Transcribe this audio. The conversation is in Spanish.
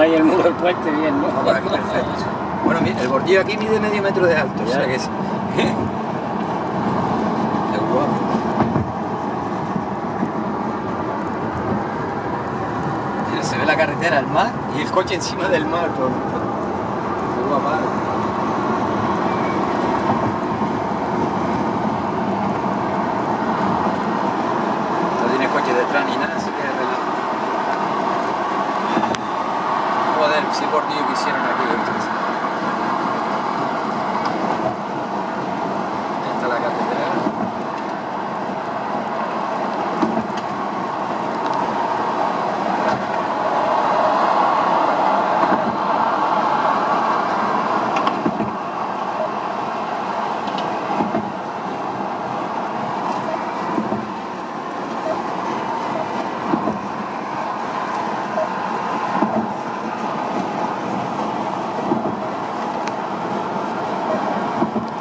ahí el muro del puente bien, ¿no? Por aquí perfecto. Bueno, mira, el bordillo aquí mide medio metro de alto, o sea que es... Qué guapo. Mira, se ve la carretera, el mar y el coche encima del mar. Qué guapa. No tiene coche detrás ni nada, así que es relajado. Joder, si bordillo que hicieron aquí.